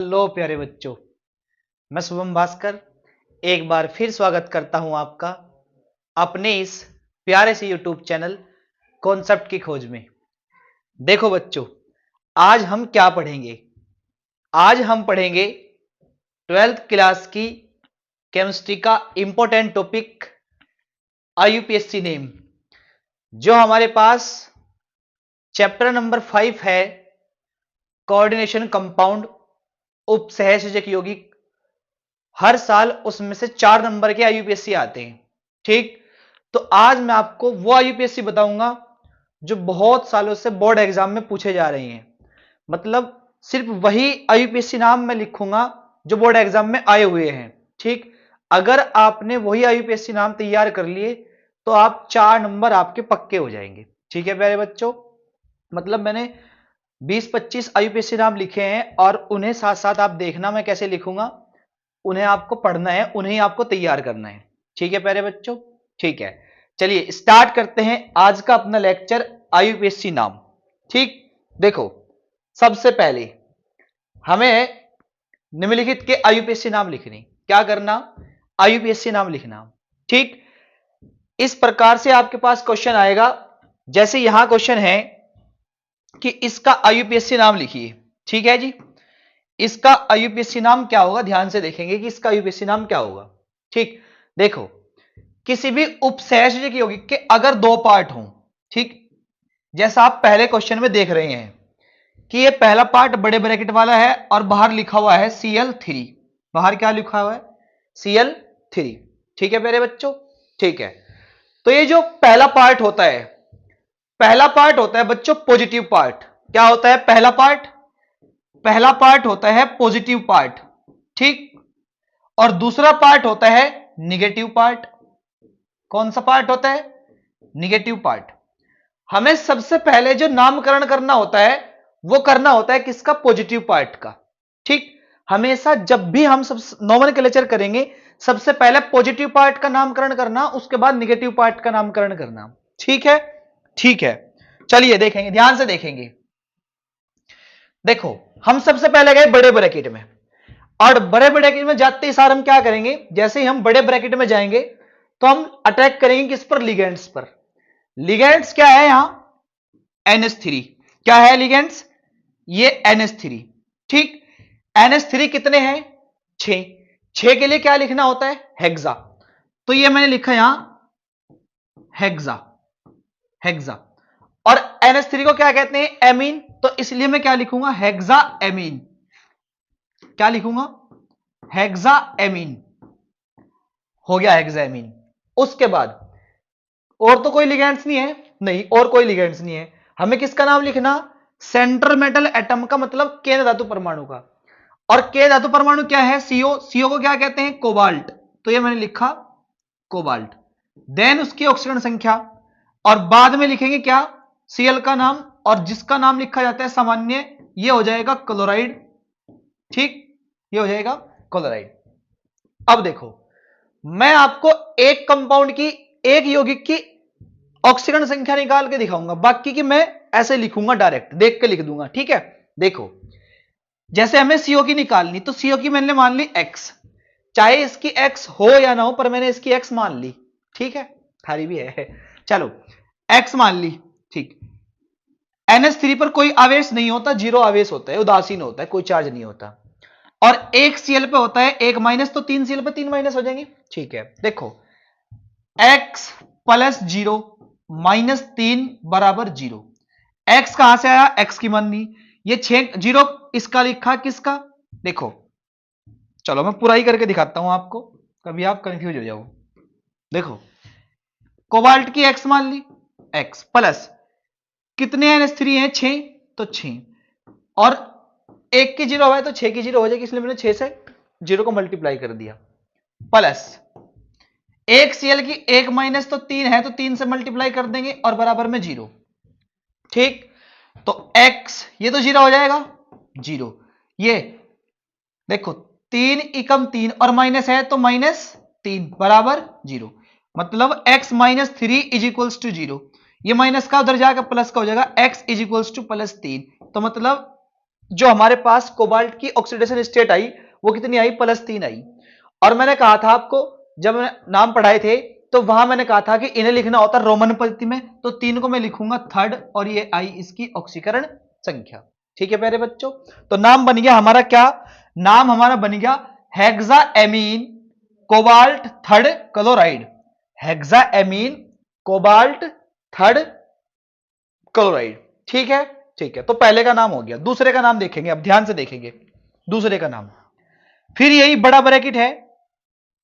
Hello प्यारे बच्चों, मैं शुभम भास्कर एक बार फिर स्वागत करता हूं आपका अपने इस प्यारे से यूट्यूब चैनल कॉन्सेप्ट की खोज में। देखो बच्चों, आज हम क्या पढ़ेंगे? आज हम पढ़ेंगे 12th क्लास की केमिस्ट्री का इंपॉर्टेंट टॉपिक आईयूपीएससी नेम, जो हमारे पास चैप्टर नंबर 5 है, कोऑर्डिनेशन कंपाउंड उप सहसंयोजक यौगिक। हर साल उसमें से 4 नंबर के आईयूपीएससी आते हैं। ठीक, तो आज मैं आपको वो आईयूपीएससी बताऊंगा जो बहुत सालों से बोर्ड एग्जाम में पूछे जा रहे हैं। मतलब सिर्फ वही आईयूपीएससी नाम मैं लिखूंगा जो बोर्ड एग्जाम में आए हुए हैं। ठीक, अगर आपने वही आईयूपीएससी नाम तैयार कर लिए तो आप 4 नंबर आपके पक्के हो जाएंगे। ठीक है प्यारे बच्चों, मतलब मैंने 20-25 आईयूपीएससी नाम लिखे हैं और उन्हें साथ साथ आप देखना मैं कैसे लिखूंगा, उन्हें आपको पढ़ना है, उन्हें आपको तैयार करना है। ठीक है प्यारे बच्चों, ठीक है, चलिए स्टार्ट करते हैं आज का अपना लेक्चर आईयूपीएससी नाम। ठीक, देखो सबसे पहले हमें निम्नलिखित के आईयूपीएससी नाम लिखने, क्या करना? आईयूपीएससी नाम लिखना। ठीक, इस प्रकार से आपके पास क्वेश्चन आएगा, जैसे यहां क्वेश्चन है कि इसका आईयूपीएससी नाम लिखिए। ठीक है जी, इसका आईयूपीएससी नाम क्या होगा? ध्यान से देखेंगे कि इसका आईयूपीएससी नाम क्या होगा। ठीक, देखो किसी भी उपसहसंयोजक यौगिक के अगर 2 पार्ट हों, ठीक, जैसा आप पहले क्वेश्चन में देख रहे हैं कि ये पहला पार्ट बड़े ब्रैकेट वाला है और बाहर लिखा हुआ है Cl3। बाहर क्या लिखा हुआ है? Cl3। ठीक है मेरे बच्चों, ठीक है। तो ये जो पहला पार्ट होता है, पहला पार्ट होता है बच्चों पॉजिटिव पार्ट। क्या होता है पहला पार्ट? पहला पार्ट होता है पॉजिटिव पार्ट। ठीक, और दूसरा पार्ट होता है निगेटिव पार्ट। कौन सा पार्ट होता है? Negative part. हमें सबसे पहले जो नामकरण करना होता है वो करना होता है किसका? पॉजिटिव पार्ट का। ठीक, हमेशा जब भी हम सब नोमेनक्लेचर करेंगे सबसे पहले पॉजिटिव पार्ट का नामकरण करना, उसके बाद निगेटिव पार्ट का नामकरण करना। ठीक है, ठीक है, चलिए देखेंगे, ध्यान से देखेंगे। देखो हम सबसे पहले गए बड़े ब्रैकेट में, और बड़े ब्रैकेट में जाते ही सार हम क्या करेंगे? जैसे ही हम बड़े ब्रैकेट में जाएंगे तो हम अटैक करेंगे किस पर? लिगेंड्स पर। लिगेंड्स क्या है यहां? NH3। क्या है लिगेंड्स? ये NH3। ठीक, NH3 कितने हैं? 6। 6 के लिए क्या लिखना होता है? हेक्सा। तो ये मैंने लिखा यहां हेक्सा, हेक्सा। और NH3 को क्या कहते हैं? एमीन। तो इसलिए मैं क्या लिखूंगा? Hexa amine. क्या लिखूंगा? Hexa amine. हो गया हेक्सा एमीन। उसके बाद और तो कोई लिगेंड्स नहीं है? नहीं, और कोई लिगेंड्स नहीं है। हमें किसका नाम लिखना? सेंट्रल मेटल एटम का, मतलब केंद्र धातु परमाणु का। और केंद्र धातु परमाणु क्या है? सीओ। सीओ को क्या कहते हैं? कोबाल्ट। तो ये मैंने लिखा कोबाल्ट। देन उसकी ऑक्सीजन संख्या, और बाद में लिखेंगे क्या? सीएल का नाम, और जिसका नाम लिखा जाता है सामान्य, ये हो जाएगा क्लोराइड। ठीक, ये हो जाएगा क्लोराइड। अब देखो मैं आपको एक कंपाउंड की, एक यौगिक की ऑक्सीजन संख्या निकाल के दिखाऊंगा, बाकी की मैं ऐसे लिखूंगा, डायरेक्ट देख के लिख दूंगा। ठीक है, देखो जैसे हमें सीओ की निकालनी, तो सीओ की मैंने मान ली एक्स, चाहे इसकी एक्स हो या ना हो, पर मैंने इसकी एक्स मान ली। ठीक है, थारी भी है, चलो एक्स मान ली। ठीक, NH3 पर कोई आवेश नहीं होता, 0 आवेश होता है, उदासीन होता है, कोई चार्ज नहीं होता। और एक सीएल पे होता है 1 माइनस, तो 3 सीएल पे 3 माइनस हो जाएंगे। ठीक है, देखो x प्लस 0 माइनस 3 बराबर 0। x कहां से आया? x की मान ली, ये 6 0 इसका लिखा, किसका? देखो चलो मैं पूरा ही करके दिखाता हूं आपको, कभी आप कंफ्यूज हो जाओ। देखो कोबाल्ट की x मान ली, x प्लस कितने NH3 हैं? 6, तो 6, और 1 की 0 है तो 6 की 0 हो जाएगी, इसलिए मैंने 6 से 0 को मल्टीप्लाई कर दिया। प्लस एक सीएल की 1 माइनस, तो 3 है तो 3 से मल्टीप्लाई कर देंगे, और बराबर में 0। ठीक, तो x ये तो 0 हो जाएगा, 0। ये देखो 3 एकम 3 और माइनस है तो माइनस 3 बराबर 0। मतलब x minus 3 is equals to 0। ये माइनस का उधर जाकर प्लस का हो जाएगा, x is equals two plus 3। तो मतलब जो हमारे पास कोबाल्ट की ऑक्सीडेशन स्टेट आई वो कितनी आई, +3 आई। और मैंने कहा था आपको जब नाम पढ़ाए थे तो वहां मैंने कहा था कि इन्हें लिखना होता है रोमन पद्धति में, तो 3 को मैं लिखूंगा थर्ड और ये आई इसकी ऑक्सीकरण संख्या। ठीक है प्यारे बच्चों, तो नाम बन गया हमारा क्या, नाम हमारा बन गया hexaammine cobalt third chloride. Hexaammine cobalt third chloride. ठीक है, ठीक है, तो पहले का नाम हो गया। दूसरे का नाम देखेंगे, अब ध्यान से देखेंगे दूसरे का नाम। फिर यही बड़ा ब्रैकेट है,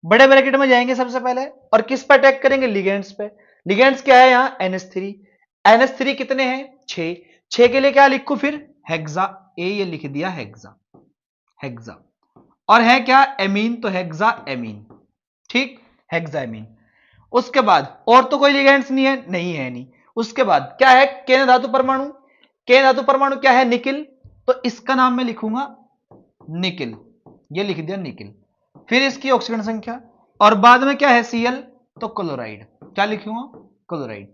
बड़े ब्रैकेट में जाएंगे सबसे पहले और किस पर अटैक करेंगे, लिगेंड्स पे। लिगेंड्स क्या है यहां, NH3। NH3 कितने हैं, 6। 6 के लिए क्या लिखूं फिर, हेक्सा, ए ये लिख दिया हेक्सा, हेक्सा। और है क्या एमीन, तो हेक्सा एमीन। ठीक, हेक्सा एमीन। उसके बाद और तो कोई लिगेंड्स नहीं है, नहीं है नहीं। उसके बाद क्या है, केंद्र धातु परमाणु। केंद्र धातु परमाणु क्या है, निकिल, तो इसका नाम मैं लिखूंगा निकिल, ये लिख दिया निकिल। फिर इसकी ऑक्सीजन संख्या और बाद में क्या है Cl, तो क्लोराइड, क्या लिखूंगा, क्लोराइड।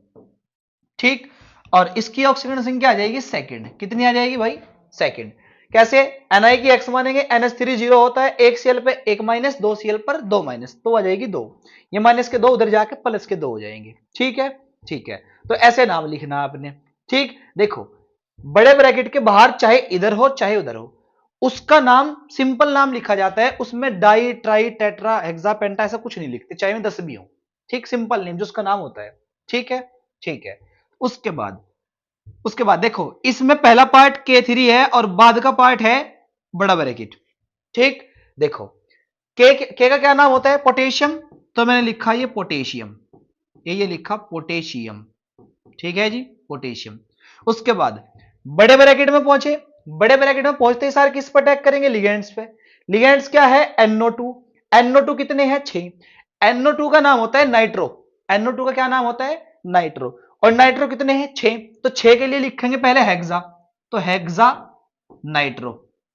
ठीक, और इसकी ऑक्सीजन संख्या आ जाएगी सेकंड, कितनी आ जाएगी भाई, सेकंड। कैसे, Ni की x मानेंगे, NH3 0 होता है, 1 Cl पे 1 माइनस, 2 Cl पर 2 माइनस, तो आ जाएगी 2। ये माइनस के 2 उधर जाके प्लस के 2 हो जाएंगे। ठीक है, ठीक है, तो ऐसे नाम लिखना आपने। ठीक, देखो बड़े ब्रैकेट के बाहर चाहे इधर हो चाहे उधर हो, उसका नाम सिंपल नाम लिखा जाता है, उसमें डाई ट्राई टेट्रा हेक्सा पेंटा ऐसा कुछ नहीं लिखते, चाहे मैं 10 भी हूं। ठीक, सिंपल नेम जो उसका नाम होता है। ठीक है, ठीक है। उसके बाद देखो इसमें पहला पार्ट K3 है और बाद का पार्ट है बड़ा ब्रैकेट। ठीक, देखो के का क्या नाम होता है, पोटेशियम, तो मैंने लिखा ये पोटेशियम, ये लिखा पोटेशियम। ठीक है जी, पोटेशियम। उसके बाद बड़े ब्रैकेट में पहुंचे, बड़े ब्रैकेट में पहुंचते ही सारे किस पर अटैक करेंगे, लिगेंड्स पे। लिगेंड्स क्या है, NO2। NO2 कितने हैं, 6। NO2 का नाम होता है नाइट्रो, NO2 का क्या नाम होता है, नाइट्रो। और नाइट्रो कितने हैं, 6, तो 6 के लिए लिखेंगे पहले हेक्सा, तो हेक्सा नाइट्रो,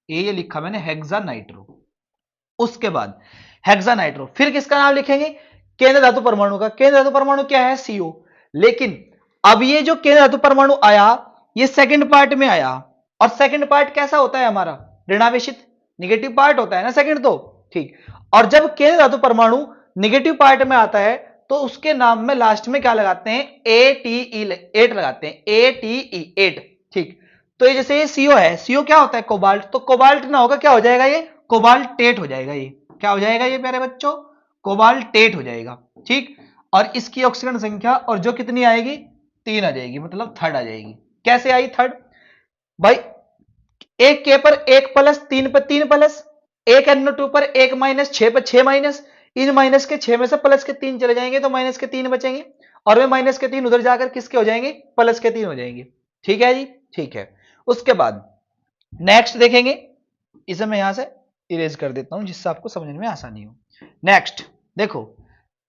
ये लिखा मैंने हेक्सा नाइट्रो। उसके बाद हेक्सा नाइट्रो, फिर किसका नाम लिखेंगे, केंद्र धातु परमाणु का। केंद्र धातु परमाणु क्या है, CO। लेकिन अब ये जो केंद्र धातु परमाणु आया ये सेकंड पार्ट में आया, और सेकंड पार्ट कैसा होता है हमारा, ऋणावेशित, नेगेटिव पार्ट होता है ना सेकंड तो। ठीक, और जब केंद्र धातु परमाणु नेगेटिव पार्ट में आता है तो उसके नाम में लास्ट में क्या लगाते हैं, ATE 8 लगाते हैं, ATE 8। ठीक, तो ये जैसे ये CO है, CO क्या होता है, कोबाल्ट, तो कोबाल्ट ना होगा क्या हो जाएगा, ये कोबाल्टेट हो जाएगा। ये क्या हो जाएगा, ये प्यारे बच्चों कोबाल्टेट हो जाएगा। ठीक, और इसकी ऑक्सीजन संख्या और जो कितनी आएगी, 3 आ जाएगी, मतलब थर्ड आ जाएगी। कैसे आई थर्ड भाई, एक के पर 1 प्लस, 3 पर 3 प्लस, एक NO2 पर 1 माइनस, 6 पर 6 माइनस, इन माइनस के 6 में से प्लस के 3 चले जाएंगे तो माइनस के 3 बचेंगे, और वे माइनस के 3 उधर जाकर किसके हो जाएंगे, प्लस के 3 हो जाएंगे। ठीक है जी, ठीक है। उसके बाद नेक्स्ट देखेंगे, इसे मैं यहां से इरेज कर देता हूं जिससे आपको समझने में आसानी हो। नेक्स्ट देखो,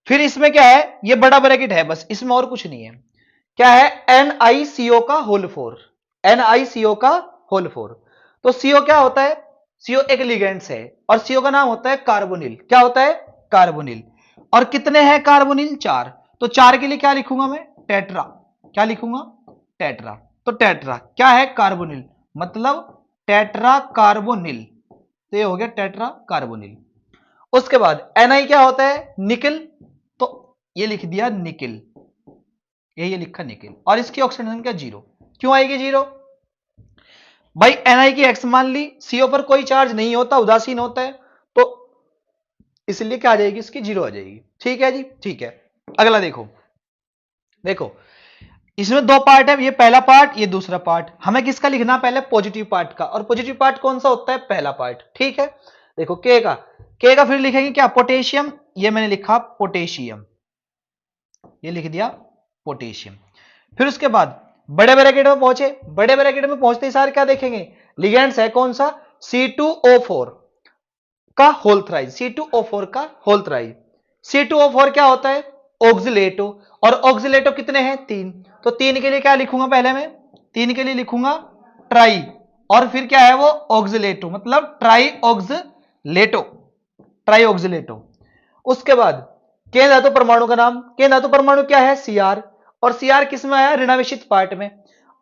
फिर इसमें क्या है, ये बड़ा ब्रैकेट है बस, इसमें और कुछ नहीं है। क्या है, NiCO का होल 4, NiCO का होल 4। तो CO क्या होता है, CO एक लिगेंड्स है और CO का नाम होता है कार्बोनिल। क्या होता है, कार्बोनिल। और कितने हैं कार्बोनिल, 4। तो 4 के लिए क्या लिखूंगा मैं, टेट्रा, क्या लिखूंगा, टेट्रा। तो टेट्रा क्या है, कार्बोनिल, मतलब टेट्रा कार्बोनिल, तो ये हो गया टेट्रा कार्बोनिल। उसके बाद Ni क्या होता है, निकिल, तो ये लिख दिया निकिल, ये लिखा निकिल। और इसकी ऑक्सीजन संख्या 0, क्यों आएगी 0 भाई, Ni की x मान ली, CO पर कोई चार्ज नहीं होता, उदासीन होता है, तो इसलिए क्या आ जाएगी, इसकी 0 आ जाएगी। ठीक है जी, ठीक है। अगला देखो, देखो इसमें 2 पार्ट है, ये पहला पार्ट ये दूसरा पार्ट। हमें किसका लिखना पहले, पॉजिटिव पार्ट का, और पॉजिटिव पार्ट कौन सा होता है, पहला पार्ट। ठीक है, देखो के का फिर लिखेंगे क्या, पोटेशियम, ये मैंने लिखा पोटेशियम, ये लिख दिया पोटेशियम। फिर उसके बाद बड़े ब्रैकेट में पहुंचे, बड़े ब्रैकेट में पहुंचते ही सारे क्या देखेंगे, लिगेंड्स है कौन सा, C2O4 का होल थ्राइज, C2O4 का होल थ्राइज। C2O4 क्या होता है, ऑक्सिलेटो, और ऑक्सिलेटो कितने हैं, 3। तो 3 के लिए क्या लिखूंगा पहले मैं, 3 के लिए लिखूंगा ट्राई, और फिर क्या है वो ऑक्सिलेटो, मतलब ट्राई ऑक्सिलेटो, ट्राई ऑक्सिलेटो। उसके बाद केंद्र धातु परमाणु का नाम, केंद्र धातु परमाणु क्या है, Cr, और Cr किस में आया, ऋणावेशित पार्ट में।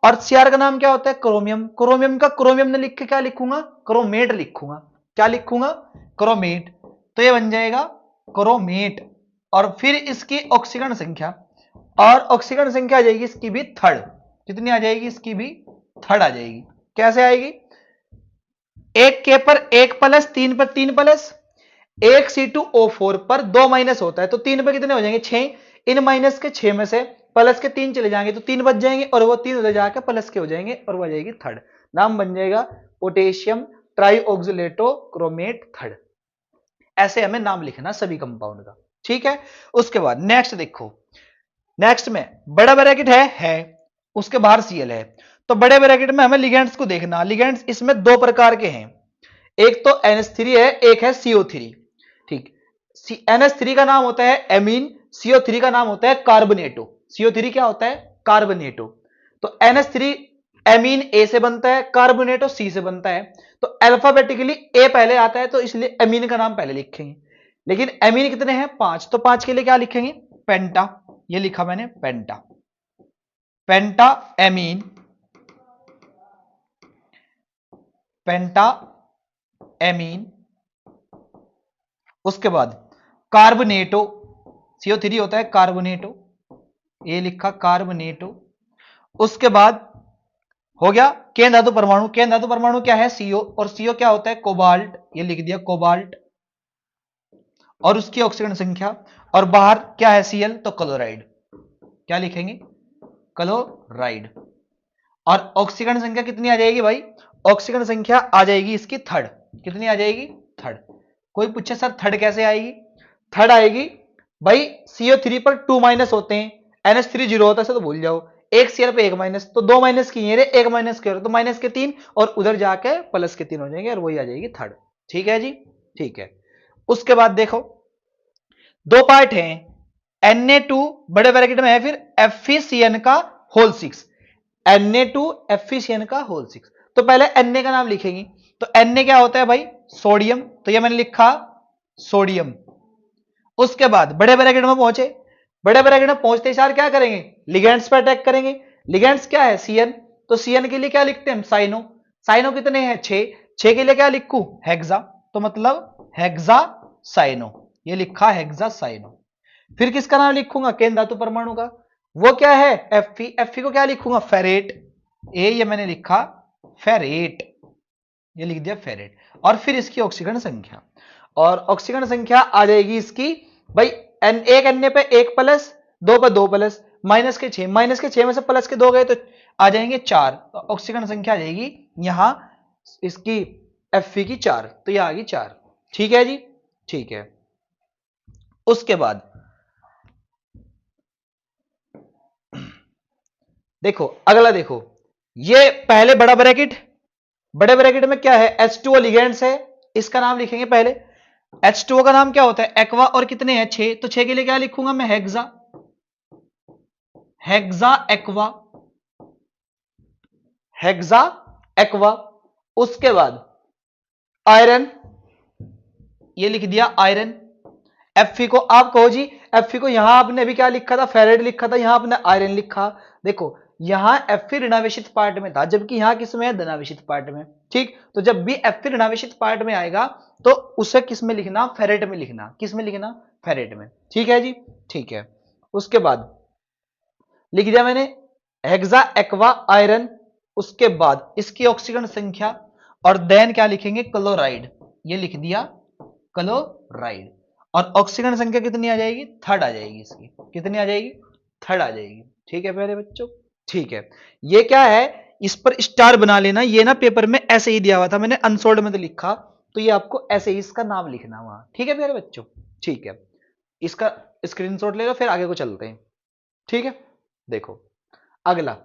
और सीआर का नाम क्या होता है? क्रोमियम। क्रोमियम का क्रोमियम ने लिख के क्या लिखूंगा? क्रोमेट लिखूंगा। क्या लिखूंगा? क्रोमेट। तो ये बन जाएगा क्रोमेट। और फिर इसकी ऑक्सीकरण संख्या, और ऑक्सीकरण संख्या आ जाएगी इसकी भी थर्ड। कितनी आ जाएगी? इसकी भी थर्ड आ जाएगी। कैसे आएगी? एक के पर एक प्लस, तीन पर तीन प्लस, एक C2O4 पर दो माइनस होता है, तो तीन पर कितने हो जाएंगे? 6। इन माइनस के 6 में से प्लस के 3 चले जाएंगे तो 3 बच जाएंगे, और वो 3 उधर जाकर प्लस के हो जाएंगे, और वो आ जाएगी थर्ड। नाम बन जाएगा पोटेशियम ट्राईऑक्सलेटो क्रोमेट थर्ड। ऐसे हमें नाम लिखना सभी कंपाउंड का। ठीक है। उसके बाद नेक्स्ट देखो, नेक्स्ट में बड़ा ब्रैकेट है, उसके बाहर Cl है, तो बड़े ब्रैकेट में हमें लिगेंड्स को देखना। लिगेंड्स इसमें दो प्रकार के हैं, एक तो NH3 है, एक है CO3। ठीक, NH3 का नाम होता है एमीन, CO3 का नाम होता है कार्बोनेटो। CO3 क्या होता है? कार्बोनेटो। तो NH3 एमीन A से बनता है, कार्बोनेटो C से बनता है। तो अल्फाबेटिकली A पहले आता है, तो इसलिए एमीन का नाम पहले लिखेंगे। लेकिन एमीन कितने हैं? 5, तो 5 के लिए क्या लिखेंगे? पेंटा। ये लिखा मैंने पेंटा, पेंटा एमीन, पेंटा एमीन। उसके बाद कार्बोनेटो, CO3 होता है कार्बोनेटो, ये लिखा कार्बोनेटो। उसके बाद हो गया केंद्र धातु परमाणु। केंद्र धातु परमाणु क्या है? CO, और CO क्या होता है? कोबाल्ट, ये लिख दिया कोबाल्ट, और उसकी ऑक्सीकरण संख्या। और बाहर क्या है? Cl, तो क्लोराइड। क्या लिखेंगे? क्लोराइड। और ऑक्सीकरण संख्या कितनी आ जाएगी भाई? ऑक्सीकरण संख्या आ जाएगी इसकी थर्ड। कितनी आ जाएगी? थर्ड। कोई पूछे सर थर्ड कैसे आएगी? थर्ड आएगी भाई, CO3 पर 2 माइनस होते हैं, NH3 जीरो होता है, तो भूल जाओ। एक Cl पे एक माइनस, तो दो माइनस की रे, एक माइनस के, तो माइनस के 3, और उधर जाके प्लस के 3 हो जाएंगे, और वही आ जाएगी थर्ड। ठीक है जी, ठीक है। उसके बाद देखो, दो पार्ट हैं, Na2 बड़े ब्रैकेट में है, फिर FeCN का होल 6, Na2 FeCN का होल 6। तो पहले Na का नाम लिखेंगे, तो Na क्या होता है भाई? सोडियम, तो ये मैंने लिखा सोडियम। उसके बाद बड़े ब्रैकेट में पहुंचे, बड़े ब्रैकेट में पहुंचते सार क्या करेंगे? लिगेंड्स पर अटैक करेंगे। लिगेंड्स क्या है? Cn, तो Cn के लिए क्या लिखते हैं? साइनो। साइनो कितने हैं? 6। 6 के लिए क्या लिखूं? हेक्सा, तो मतलब हेक्सा साइनो, ये लिखा हेक्सा साइनो। फिर किसका नाम लिखूंगा? केंद्र धातु परमाणु का, वो क्या है? Fe। Fe को क्या लिखूंगा? फेरेट, ये मैंने लिखा फेरेट, ये लिख दिया फेरेट। और फिर इसकी ऑक्सीकरण संख्या, और ऑक्सीकरण संख्या आ जाएगी इसकी भाई, एक एन पे एक प्लस, दो पे दो प्लस, माइनस के 6, माइनस के 6 में से प्लस के 2 गए तो आ जाएंगे 4, तो ऑक्सीकरण संख्या आ जाएगी यहां इसकी Fe की 4, तो यह आ गई 4। ठीक है जी, ठीक है। उसके बाद देखो अगला, देखो ये पहले बड़ा ब्रैकेट, बड़े ब्रैकेट में क्या है? H2O लिगेंड्स है, इसका नाम लिखेंगे पहले। H2O का नाम क्या होता है? एक्वा, और कितने हैं? 6, तो 6 के लिए क्या लिखूंगा मैं? Hexa, hexa aqua, hexa aqua. उसके बाद आयरन, ये लिख दिया आयरन। Fe को आप कहो जी, Fe को यहां आपने अभी क्या लिखा था? फेरेट लिखा था, यहां आपने आयरन लिखा। देखो यहां Fe ऋणावेशित पार्ट में था, जबकि यहां किस में है? धनावेशित पार्ट में। ठीक, तो जब भी Fe ऋणावेशित पार्ट में आएगा तो उसे किस में लिखना? फेरेट में लिखना। किस में लिखना? फेरेट में। ठीक है जी, ठीक है। उसके बाद लिख दिया मैंने हेक्सा एक्वा आयरन। उसके बाद इसकी ऑक्सीकरण संख्या, और देन क्या लिखेंगे? क्लोराइड, ये लिख दिया क्लोराइड। और ऑक्सीकरण संख्या कितनी आ जाएगी? थर्ड आ जाएगी इसकी। कितनी आ जाएगी? थर्ड आ जाएगी। ठीक है प्यारे बच्चों, ठीक है। ये क्या है? इस पर स्टार बना लेना, ये ना पेपर में ऐसे ही दिया हुआ था, मैंने अनसोल्ड में तो लिखा, तो ये आपको ऐसे ही इसका नाम लिखना वहां। ठीक है प्यारे बच्चों, ठीक है। इसका स्क्रीनशॉट ले लो, फिर आगे को चलते हैं। ठीक है, देखो अगला,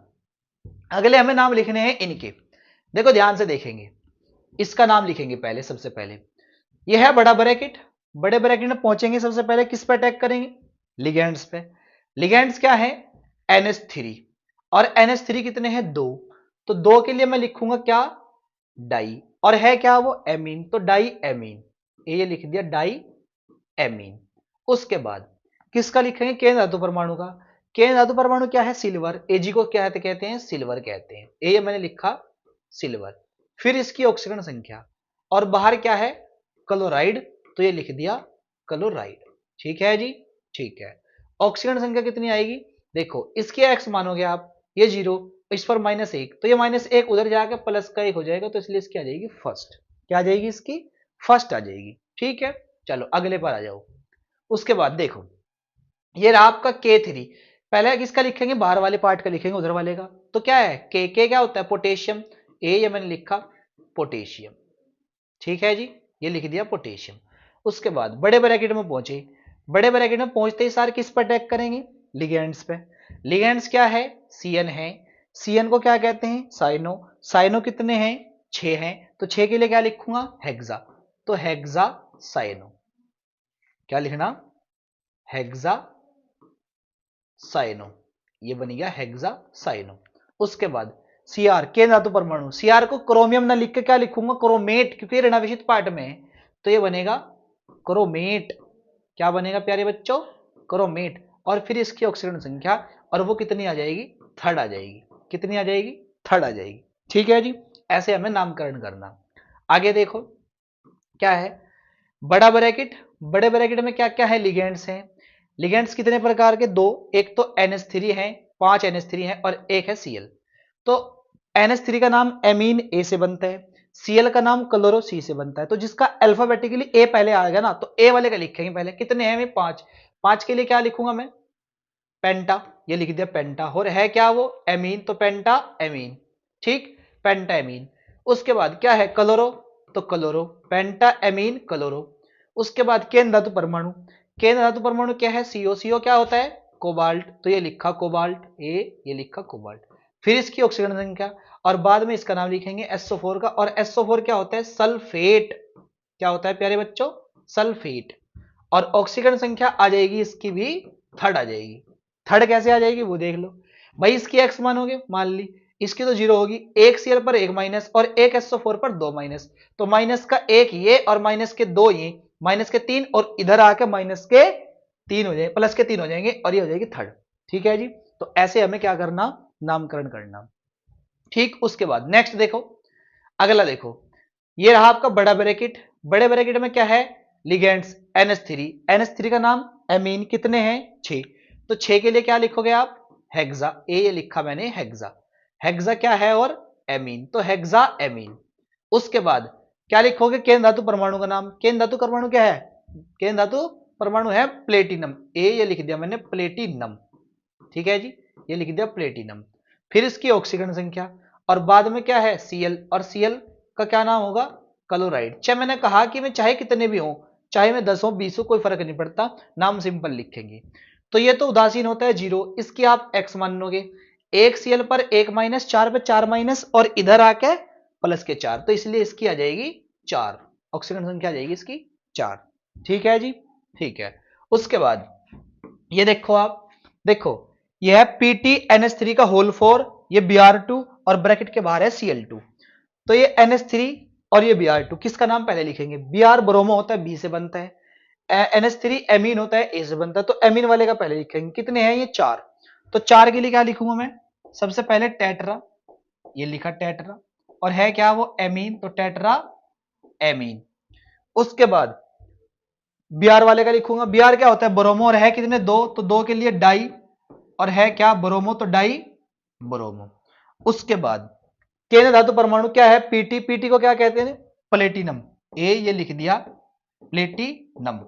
अगले हमें नाम लिखने हैं इनके। देखो ध्यान से देखेंगे, इसका नाम लिखेंगे पहले, सबसे पहले यह है बड़ा ब्रैकेट। बड़े ब्रैकेट में पहुंचेंगे, सबसे पहले किस पे अटैक करेंगे? लिगेंड्स पे। लिगेंड्स क्या है? NH3, और NH3 कितने हैं? 2, तो 2 के लिए मैं लिखूंगा क्या? डाई, और है क्या वो? एमीन, तो डाई एमीन, ये लिख दिया डाई एमीन। उसके बाद किसका लिखेंगे? केंद्र धातु परमाणु का। के धातु परमाणु क्या है? सिल्वर। Ag को क्या कहते हैं? सिल्वर कहते हैं। ये मैंने लिखा सिल्वर। फिर इसकी ऑक्सीजन संख्या, और बाहर क्या है? क्लोराइड, तो ये लिख दिया क्लोराइड। ठीक है जी, ठीक है। ऑक्सीजन संख्या कितनी आएगी? देखो इसके एक्स मानोगे आप, ये 0, इस पर -1, तो ये -1 उधर जाकर +1 हो जाएगा, तो इसलिए इसकी आ जाएगी फर्स्ट। क्या आ जाएगी? इसकी फर्स्ट आ जाएगी। ठीक है, चलो अगले पर आ जाओ। उसके बाद देखो ये रहा आपका K3। पहले किसका लिखेंगे? बाहर वाले पार्ट का लिखेंगे, उधर वाले का। तो क्या है? के क्या होता है? पोटेशियम। ये मैंने लिखा पोटेशियम। ठीक है जी, ये लिख दिया पोटेशियम। उसके बाद बड़े ब्रैकेट में पहुंचे। बड़े ब्रैकेट में पहुंचते ही सार किस पर अटैक करेंगे? लिगेंड्स पे। लिगेंड्स क्या है? Cn है। Cn को क्या कहते हैं? साइनो। साइनो कितने हैं? 6 हैं। तो 6 के लिए क्या लिखूंगा? हेक्सा। तो हेक्सा साइनो। क्या लिखना? Hexacyano. ये बन गया हेक्सा साइनो। उसके बाद Cr, के धातु परमाणु। Cr को क्रोमियम ना लिख के क्या लिखूंगा? क्रोमेट, क्योंकि ऋणावेशित पार्ट में है, तो ये बनेगा क्रोमेट। क्या बनेगा प्यारे बच्चों? क्रोमेट। और फिर इसकी ऑक्सीजन संख्या, और वो कितनी आ जाएगी? थर्ड आ जाएगी। कितनी आ जाएगी? थर्ड आ जाएगी। ठीक है जी, ऐसे हमें नामकरण करना। आगे देखो क्या है? बड़ा ब्रैकेट। बड़े ब्रैकेट में क्या क्या है? लिगेंड्स हैं। लिगेंड्स कितने प्रकार के? 2। एक तो NH3 है, 5 NH3 है, और एक है Cl। तो NH3 का नाम एमीन A से बनता है, Cl का नाम क्लोरो C से बनता है। तो जिसका अल्फाबेटिकली A पहले आ गया ना, तो A वाले का लिखेंगे पहले। कितने हैं? 5। 5 के लिए क्या लिखूंगा मैं? पेंटा। ये लिख दिया पेंटा। और है क्या वो? एमीन, तो पेंटा एमीन। ठीक, पेंटा एमीन। उसके बाद क्या है? क्लोरो, तो क्लोरो, पेंटा एमीन क्लोरो। उसके बाद केंद्र धातु परमाणु। केंद्र धातु परमाणु क्या है? CO। CO क्या होता है? कोबाल्ट, तो ये लिखा कोबाल्ट। ये लिखा कोबाल्ट। फिर इसकी ऑक्सीजन संख्या, और बाद में इसका नाम लिखेंगे SO4 का। और SO4 क्या होता है? सल्फेट। क्या होता है प्यारे बच्चों? सल्फेट। और ऑक्सीजन संख्या आ जाएगी इसकी भी थर्ड आ जाएगी। थर्ड कैसे आ जाएगी वो देख लो भाई। इसकी एक्स मानोगे, मान ली इसकी तो 0 होगी। एक Cl पर 1 माइनस, और एक SO4 पर 2 माइनस। तो माइनस का 1 ये, और माइनस के 2 ये, माइनस के 3, और इधर आके माइनस के 3 हो जाएंगे, प्लस के 3 हो जाएंगे, और ये हो जाएगी थर्ड। ठीक है जी, तो ऐसे हमें क्या करना? नामकरण करना। ठीक, उसके बाद नेक्स्ट देखो, अगला देखो, ये रहा आपका बड़ा ब्रैकेट। बड़े ब्रैकेट में क्या है? Ligands NH3। NH3 का नाम एमीन। कितने हैं? 6। तो 6 के लिए क्या लिखोगे आप? हेक्सा। ये लिखा मैंने हेक्सा। हेक्सा क्या है? और एमीन, तो हेक्सा एमीन। उसके बाद क्या लिखोगे? केंद्र धातु परमाणु का नाम। केंद्र धातु परमाणु क्या है? केंद्र धातु परमाणु है प्लेटिनम। ये लिख दिया मैंने प्लेटिनम। ठीक है जी, ये लिख दिया प्लेटिनम। फिर इसकी ऑक्सीजन संख्या, और बाद में क्या है? Cl। और Cl का क्या नाम होगा? क्लोराइड। चाहे मैंने कहा कि मैं चाहे कितने भी हो, चाहे मैं 10 हो 20 हो, कोई फर्क नहीं पड़ता, नाम सिंपल लिखेंगे। तो ये तो उदासीन होता है 0, इसकी आप x मान लोगे। एक Cl पर 1 माइनस, 4 पे 4 माइनस, और इधर आके प्लस के 4, तो इसलिए इसकी आ जाएगी 4। ऑक्सीजन संख्या आ जाएगी इसकी 4। ठीक है जी, ठीक है। उसके बाद ये देखो आप, देखो ये है PTNH3 का होल 4, ये Br2, और ब्रैकेट के बाहर है Cl2। तो ये NH3 और ये Br2, किसका नाम पहले लिखेंगे? Br ब्रोमो होता है, B से बनता है। NH3 एमीन होता है, A से बनता है। तो एमीन वाले का पहले लिखेंगे। कितने हैं? ये 4। तो 4 के लिए क्या लिखूंगा मैं? सबसे पहले टेट्रा, ये लिखा टेट्रा। और है क्या वो? एमीन, तो टेट्रा एमीन। उसके बाद Br वाले का लिखूंगा। Br क्या होता है? ब्रोमो। और है कितने? 2, तो 2 के लिए डाई, और है क्या? ब्रोमो, तो डाई ब्रोमो। उसके बाद केंद्र धातु परमाणु क्या है? पीटी। पीटी को क्या कहते हैं? प्लेटिनम। ये लिख दिया प्लेटिनम,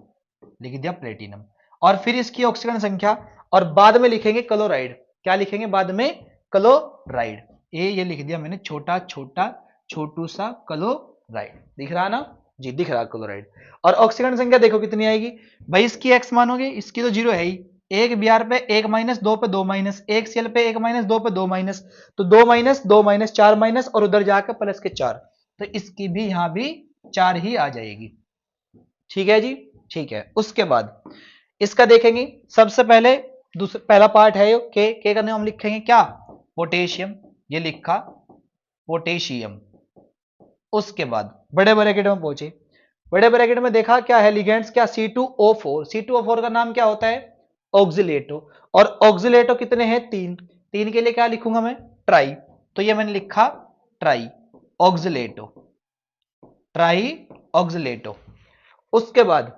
लिख दिया प्लेटिनम। और फिर इसकी ऑक्सीजन संख्या, और बाद में लिखेंगे क्लोराइड। क्या लिखेंगे बाद में? क्लोराइड। ये लिख दिया मैंने छोटा छोटा छोटू सा क्लोराइड। दिख रहा ना जी? दिख रहा क्लोराइड। और ऑक्सीजन संख्या देखो कितनी आएगी भाई। इसकी एक्स मानोगे, इसकी तो 0 है ही। एक Br पे 1 माइनस, 2 पे 2 माइनस, एक Cl पे 1 माइनस, 2 पे 2 माइनस, तो 2 माइनस 2 माइनस 4 माइनस, और उधर जाकर प्लस के 4, तो इसकी भी यहां भी 4 ही आ जाएगी। ठीक है जी, ठीक है। उसके बाद इसका देखेंगे। सबसे पहले पहला पार्ट है के का नाम लिखेंगे क्या? पोटेशियम। ये लिखा पोटेशियम। उसके बाद बड़े ब्रैकेट में पहुंचे। बड़े ब्रैकेट में देखा क्या है? लिगेंड्स क्या? C2O4। C2O4 का नाम क्या होता है? ऑक्सिलेटो। और ऑक्सिलेटो कितने हैं? 3। 3 के लिए क्या लिखूंगा मैं? ट्राई। तो ये मैंने लिखा ट्राई ऑक्सिलेटो, ट्राई ऑक्सिलेटो। उसके बाद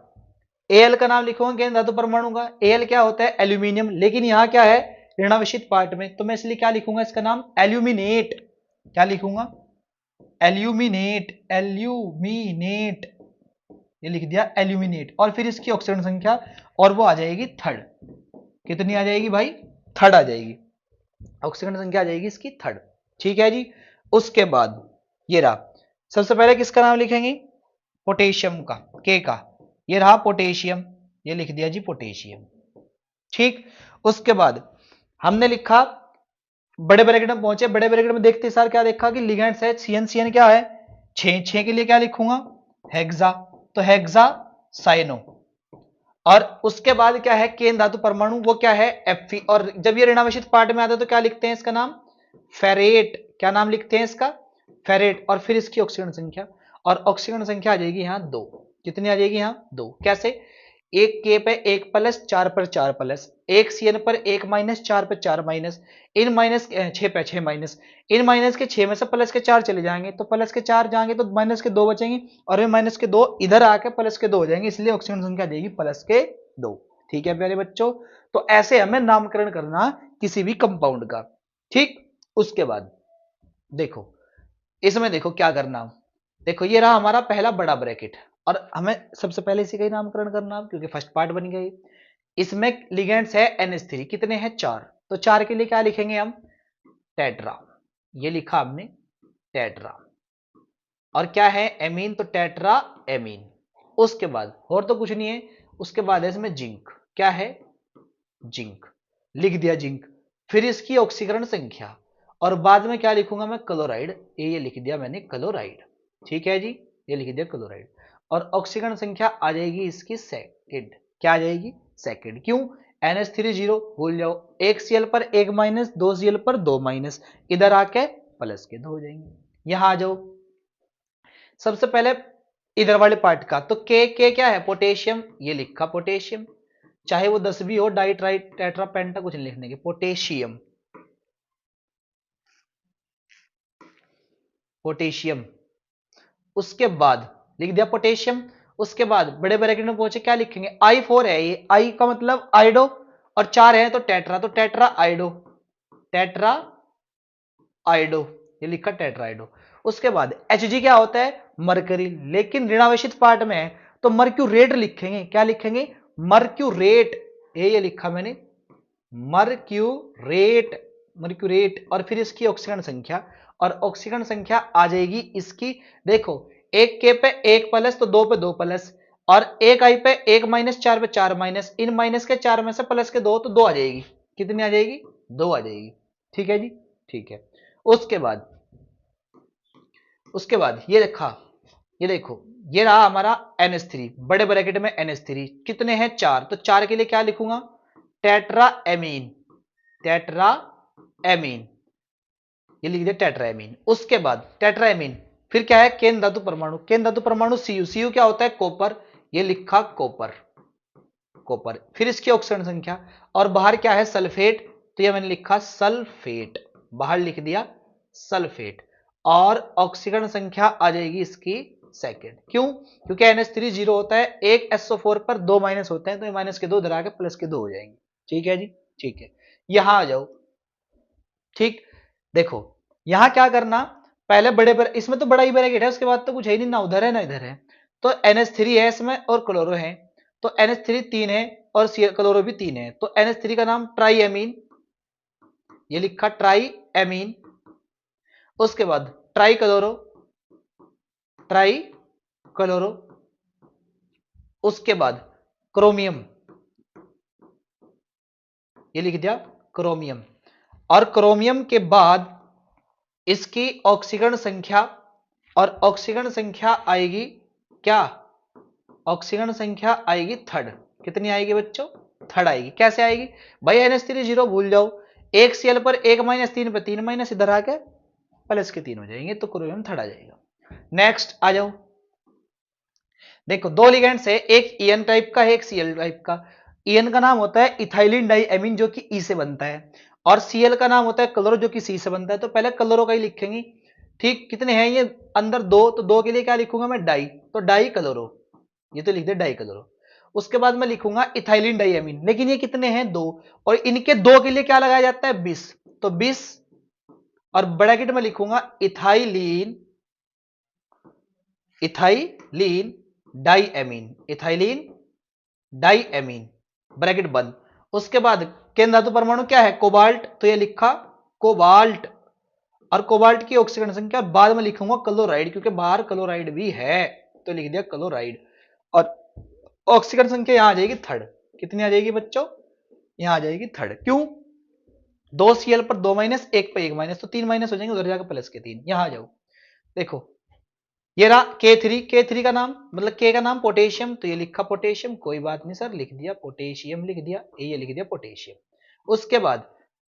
Al का नाम लिखूंगा केंद्र धातु परमाणु का। Al क्या होता है? एल्यूमिनियम। लेकिन यहां क्या है? ऋणावेशित पार्ट में, तो मैं इसलिए क्या लिखूंगा इसका नाम? एल्यूमिनेट। क्या लिखूंगा? एल्यूमिनेट, एल्यूमिनेट, ये लिख दिया एल्यूमिनेट। और फिर इसकी ऑक्सीजन संख्या, और वो आ जाएगी थर्ड। कितनी आ जाएगी भाई? थर्ड आ जाएगी। ऑक्सीजन संख्या आ जाएगी इसकी थर्ड। ठीक है जी। उसके बाद ये रहा, सबसे पहले किसका नाम लिखेंगे? पोटेशियम का, के का। ये रहा पोटेशियम, ये लिख दिया जी पोटेशियम। ठीक। उसके बाद हमने लिखा, बड़े ब्रैकेट में पहुंचे। बड़े ब्रैकेट में देखते सार क्या देखा कि लिगेंड्स है CN क्या है? 6 के लिए क्या लिखूंगा? हेक्सा। तो हेक्सा साइनो। और उसके बाद क्या है? केंद्र धातु परमाणु, वो क्या है? Fe। और जब ये ऋणावेशित पार्ट में आता है तो क्या लिखते हैं इसका नाम? फेरेट। क्या नाम लिखते हैं इसका? फेरेट। और फिर इसकी ऑक्सीजन संख्या, और ऑक्सीजन संख्या आ जाएगी यहां 2। कितनी आ जाएगी यहां? 2। कैसे? एक के पे 1 प्लस, 4 पर 4 प्लस, एक CN पर 1 माइनस, 4 पर 4 माइनस, इन माइनस 6 पे 6 माइनस, इन माइनस के 6 में से प्लस के 4 चले जाएंगे, तो प्लस के 4 जाएंगे तो माइनस के 2 बचेंगे, और ये माइनस के 2 इधर आके प्लस के 2 हो जाएंगे, इसलिए ऑक्सीजन संख्या देगी प्लस के 2। ठीक है प्यारे बच्चों, तो ऐसे हमें नामकरण करना किसी भी कंपाउंड का। ठीक। उसके बाद देखो, इसमें देखो क्या करना। देखो ये रहा हमारा पहला बड़ा ब्रैकेट, और हमें सबसे पहले इसी का ही नामकरण करना, क्योंकि फर्स्ट पार्ट बन गया। इसमें लिगेंड्स है NH3, कितने हैं? 4। तो 4 के लिए क्या लिखेंगे हम? टेट्रा। ये लिखा हमने टेट्रा। और क्या है? एमीन, तो टेट्रा एमीन। उसके बाद और तो कुछ नहीं है। उसके बाद है इसमें जिंक। क्या है? जिंक। लिख दिया जिंक। फिर इसकी ऑक्सीकरण संख्या, और बाद में क्या लिखूंगा मैं? क्लोराइड। ये लिख दिया मैंने क्लोराइड। ठीक है जी, ये लिख दिया क्लोराइड। और ऑक्सीकरण संख्या आ जाएगी इसकी सेकंड। क्या आ जाएगी? सेकंड। क्यों? NH3 0, भूल जाओ। 1 Cl पर 1 माइनस, 2 Cl पर 2 माइनस, इधर आके प्लस के 2 हो जाएंगे। यहां आ जाओ, सबसे पहले इधर वाले पार्ट का। तो के क्या है? पोटेशियम। ये लिखा पोटेशियम, चाहे वो 10 भी हो, डाई ट्राई टेट्रा पेंटा कुछ नहीं लिखने के, पोटेशियम, पोटेशियम। उसके बाद लिख दिया पोटेशियम। उसके बाद बड़े ब्रैकेट में पहुंचे, क्या लिखेंगे? I4 है ये, आई का मतलब आइडो, और 4 है तो टेट्रा, तो टेट्रा आइडो, टेट्रा आइडो, ये लिखा टेट्रा आइडो। उसके बाद Hg क्या होता है? मरकरी। लेकिन ऋणावेशित पार्ट में है तो मर्क्यूरेट लिखेंगे। क्या लिखेंगे? मर्क्यूरेट। ये लिखा मैंने मर्क्यूरेट, मर्क्यूरेट। और फिर इसकी ऑक्सीजन संख्या, और ऑक्सीजन संख्या आ जाएगी इसकी, देखो, एक के पे 1 प्लस, तो 2 पे 2 प्लस, और एक आई पे 1 माइनस, 4 पे 4 माइनस, इन माइनस के 4 में से प्लस के 2, तो 2 आ जाएगी। कितनी आ जाएगी? 2 आ जाएगी। ठीक है जी, ठीक है। उसके बाद, उसके बाद ये देखा, ये देखो, ये रहा हमारा NH3, बड़े ब्रैकेट में NH3, कितने हैं? 4। तो 4 के लिए क्या लिखूंगा? टेट्रा एमीन, टेट्रा एमीन, ये लिख दिया टेट्रा एमीन। उसके बाद टेट्रा एमीन, फिर क्या है? केंद्र धातु परमाणु। केंद्र धातु परमाणु Cu। Cu क्या होता है? कॉपर। ये लिखा कॉपर, कॉपर। फिर इसकी ऑक्सीजन संख्या, और बाहर क्या है? सल्फेट, तो ये मैंने लिखा सल्फेट, बाहर लिख दिया सल्फेट। और ऑक्सीजन संख्या आ जाएगी इसकी सेकंड। क्यों? क्योंकि NH3 0 होता है, एक SO4 पर 2 माइनस होते हैं, तो ये माइनस के 2 धरा के प्लस के 2 हो जाएंगे। ठीक है जी, ठीक है। यहां आ जाओ। ठीक। देखो यहां क्या करना, पहले इसमें तो बड़ा ही ब्रैकेट है, उसके बाद तो कुछ है नहीं, ना उधर है ना इधर है। तो NH3 है इसमें, और क्लोरो है, तो NH3 3 है, और क्लोरो भी 3 है, तो NH3 का नाम ट्राई एमीन, ये लिखा ट्राई एमीन। उसके बाद ट्राई क्लोरो, ट्राई क्लोरो। उसके बाद क्रोमियम, ये लिख दिया क्रोमियम। और क्रोमियम के बाद इसकी ऑक्सीजन संख्या, और ऑक्सीजन संख्या आएगी क्या? ऑक्सीजन संख्या आएगी थर्ड। कितनी आएगी बच्चों? थर्ड आएगी। कैसे आएगी भाई? NH3 0 भूल जाओ, 1 Cl पर 1 माइनस, 3 पे 3 माइनस, इधर आके प्लस के 3 हो जाएंगे, तो क्रोमियम थर्ड आ जाएगा। नेक्स्ट आ जाओ, देखो दो लिगेंड्स है, एक EN टाइप का है, एक Cl टाइप का। EN का नाम होता है इथाइलिन डाइएमीन जो कि E से बनता है, और Cl का नाम होता है क्लोरो जो कि C से बनता है। तो पहले क्लोरो का ही लिखेंगे, ठीक। कितने हैं ये अंदर? दो, तो दो के लिए क्या लिखूंगा मैं? डाई, तो डाई क्लोरो, ये तो लिख दे डाई क्लोरो। उसके बाद मैं लिखूंगा इथाइलिन डाइएमीन, लेकिन ये कितने हैं? दो, और इनके दो के लिए क्या लगाया जाता है? 20, तो 20, और ब्रैकेट में लिखूंगा ethylene, ethylene diamine, ethylene diamine, bracket बंद। उसके बाद केंद्र धातु परमाणु क्या है? कोबाल्ट, तो ये लिखा कोबाल्ट, और कोबाल्ट की ऑक्सीकरण संख्या बाद में लिखूंगा क्लोराइड, क्योंकि बाहर क्लोराइड भी है, तो लिख दिया क्लोराइड। और ऑक्सीकरण संख्या यहां आ जाएगी थर्ड। कितनी आ जाएगी बच्चों? यहां आ जाएगी थर्ड। क्यों? 2 Cl पर 2 माइनस, 1 पर 1 माइनस, तो 3 माइनस हो जाएंगे, उधर जाकर प्लस के 3। यहां आ जाओ, देखो ये रहा K3, K3 का नाम मतलब K का नाम पोटेशियम, तो ये लिखा पोटेशियम, कोई बात नहीं सर, लिख दिया पोटेशियम, लिख दिया, ये लिख दिया पोटेशियम। उसके बाद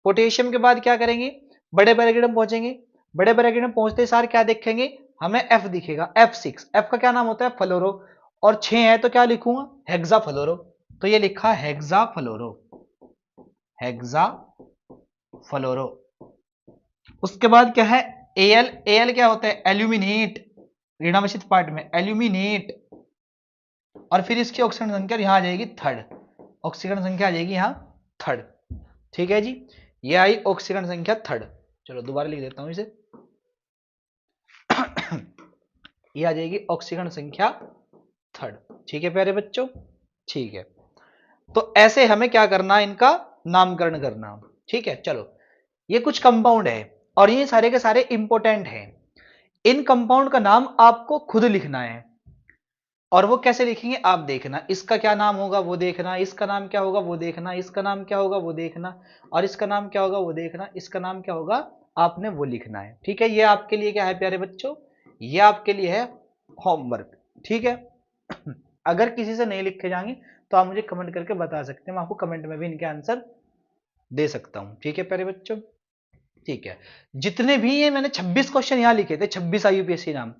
पोटेशियम के बाद क्या करेंगे? बड़े ब्रैकेट में पहुंचेंगे। बड़े ब्रैकेट में पहुंचते सार क्या देखेंगे? हमें F दिखेगा, F6। F का क्या नाम होता है? फ्लोरो, और 6 है तो क्या लिखूंगा? हेक्सा फ्लोरो, तो ये लिखा हेक्सा फ्लोरो, हेक्सा फ्लोरो। उसके बाद क्या है? Al, Al क्या होता है? एल्यूमिनेट, ऋणावेशित पार्ट में एल्यूमिनेट, और फिर इसकी ऑक्सीकरण संख्या यहां आ जाएगी थर्ड, ऑक्सीकरण संख्या आ जाएगी यहां थर्ड। ठीक है जी, ये आई ऑक्सीकरण संख्या थर्ड। चलो दोबारा लिख देता हूं इसे ये आ जाएगी ऑक्सीकरण संख्या थर्ड। ठीक है प्यारे बच्चों, ठीक है। तो ऐसे हमें क्या करना? इनका नामकरण करना। ठीक है, चलो ये कुछ कंपाउंड है, और ये सारे के सारे इंपॉर्टेंट हैं। इन कंपाउंड का नाम आपको खुद लिखना है, और वो कैसे लिखेंगे आप देखना। इसका क्या नाम होगा वो देखना, इसका नाम क्या होगा वो देखना, इसका नाम क्या होगा वो देखना, और इसका नाम क्या होगा वो देखना, इसका नाम क्या होगा आपने वो लिखना है। ठीक है, ये आपके लिए क्या है प्यारे बच्चों? ये आपके लिए है होमवर्क। ठीक है अगर किसी से नहीं लिखे जाएंगे तो आप मुझे कमेंट करके बता सकते हैं, मैं आपको कमेंट में भी इनके आंसर दे सकता हूं। ठीक है प्यारे बच्चों, ठीक है। जितने भी ये मैंने 26 क्वेश्चन यहां लिखे थे, 26 IUPAC नाम,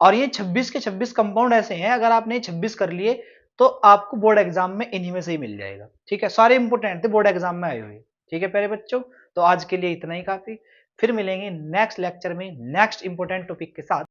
और ये 26 के 26 कंपाउंड ऐसे हैं, अगर आपने 26 कर लिए तो आपको बोर्ड एग्जाम में इन्हीं में से ही मिल जाएगा। ठीक है, सारे इंपोर्टेंट थे, बोर्ड एग्जाम में आए हुए। ठीक है प्यारे बच्चों, तो आज के लिए इतना ही काफी। फिर मिलेंगे नेक्स्ट लेक्चर में नेक्स्ट इंपोर्टेंट टॉपिक के साथ।